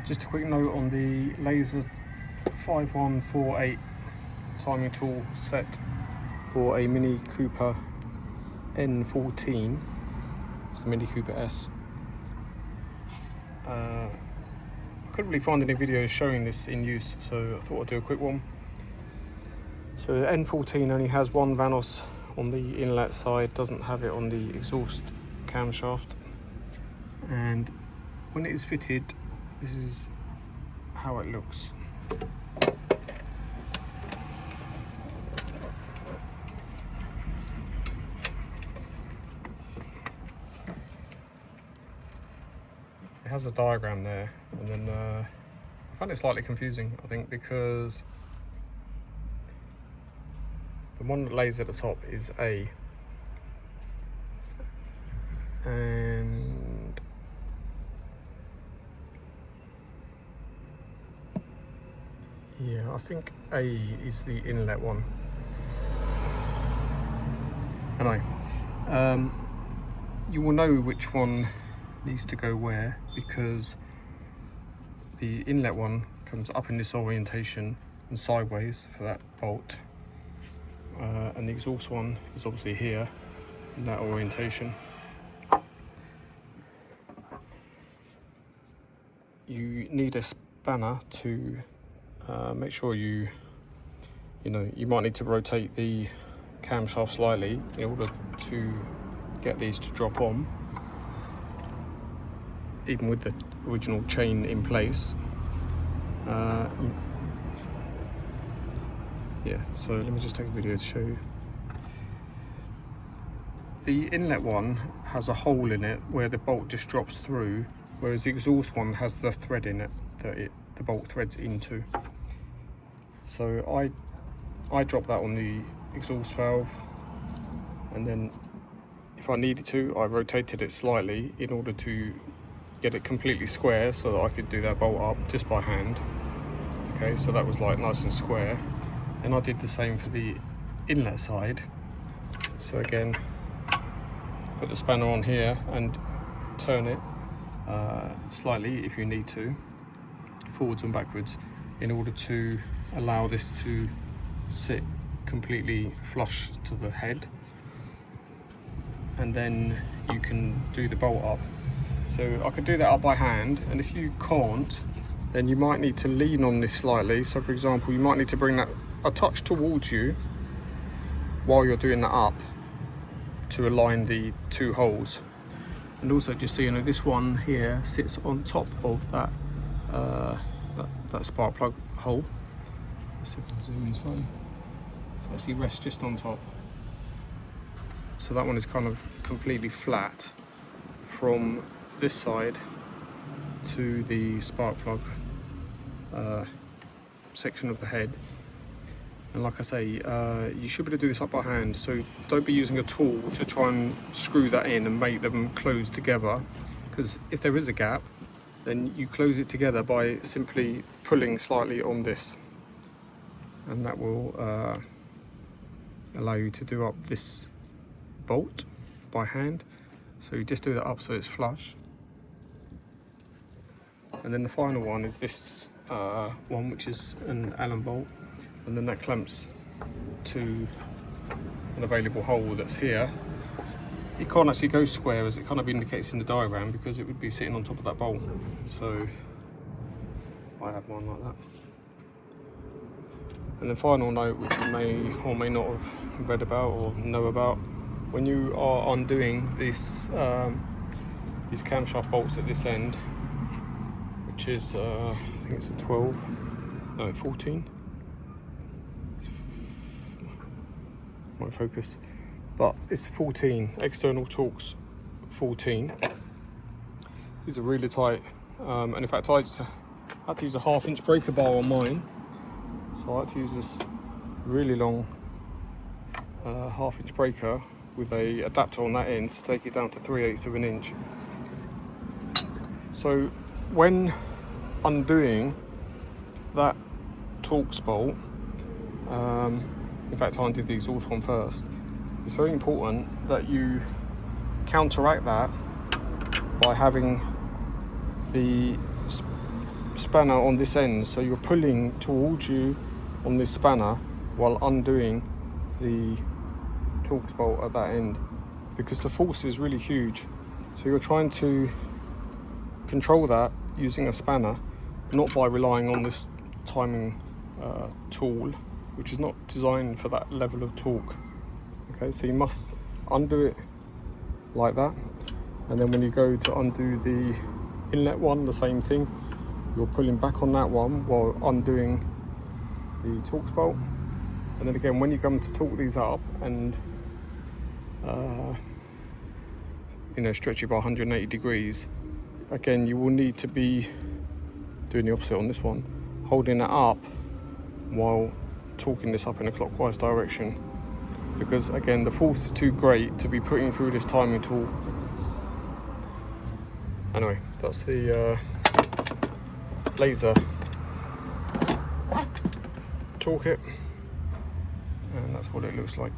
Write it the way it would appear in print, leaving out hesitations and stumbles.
Just a quick note on the Laser 5148 timing tool set for a Mini Cooper N14. It's the Mini Cooper S. I couldn't really find any videos showing this in use, so I thought I'd do a quick one. So the N14 only has one Vanos on the inlet side, doesn't have it on the exhaust camshaft. And when it is fitted, this is how it looks. It has a diagram there, and then I find it slightly confusing, I think, because the one that lays at the top is A, and yeah, I think A is the inlet one. Anyway, you will know which one needs to go where, because the inlet one comes up in this orientation and sideways for that bolt, and the exhaust one is obviously here in that orientation. You need a spanner to make sure you might need to rotate the camshaft slightly in order to get these to drop on, even with the original chain in place. Yeah, so let me just take a video to show you. The inlet one has a hole in it where the bolt just drops through, whereas the exhaust one has the thread in it that the bolt threads into. So I dropped that on the exhaust valve, and then if I needed to, I rotated it slightly in order to get it completely square so that I could do that bolt up just by hand. Okay, so that was like nice and square. And I did the same for the inlet side. So again, put the spanner on here and turn it slightly if you need to, forwards and backwards, in order to allow this to sit completely flush to the head. And then you can do the bolt up. So I could do that up by hand, and if you can't, then you might need to lean on this slightly. So for example, you might need to bring that a touch towards you while you're doing that up to align the two holes. And also, just so you know, this one here sits on top of that that spark plug hole. Let's see if I can zoom in slightly. So actually rests just on top. So that one is kind of completely flat from this side to the spark plug section of the head. And like I say, you should be able to do this up by hand, so don't be using a tool to try and screw that in and make them close together, because if there is a gap, then you close it together by simply pulling slightly on this, and that will allow you to do up this bolt by hand. So you just do that up so it's flush. And then the final one is this one, which is an Allen bolt, and then that clamps to an available hole that's here. It can't actually go square, as it kind of indicates in the diagram, because it would be sitting on top of that bolt. So I have one like that. And the final note, which you may or may not have read about or know about, when you are undoing these camshaft bolts at this end, which is I think it's a 14. Might focus, but it's 14 external Torx 14. These are really tight, and in fact I had to use a 1/2-inch breaker bar on mine, so I had to use this really long 1/2-inch breaker with a adapter on that end to take it down to 3/8 of an inch. So when undoing that Torx bolt, in fact I undid the exhaust one first, it's very important that you counteract that by having the spanner on this end, so you're pulling towards you on this spanner while undoing the Torx bolt at that end, because the force is really huge. So you're trying to control that using a spanner, not by relying on this timing tool, which is not designed for that level of torque. Okay, so you must undo it like that, and then when you go to undo the inlet one, the same thing. You're pulling back on that one while undoing the Torx bolt, and then again when you come to torque these up and you know, stretch it by 180 degrees, again you will need to be doing the opposite on this one, holding it up while torquing this up in a clockwise direction, because again the force is too great to be putting through this timing tool. Anyway, that's the laser torque it, and that's what it looks like.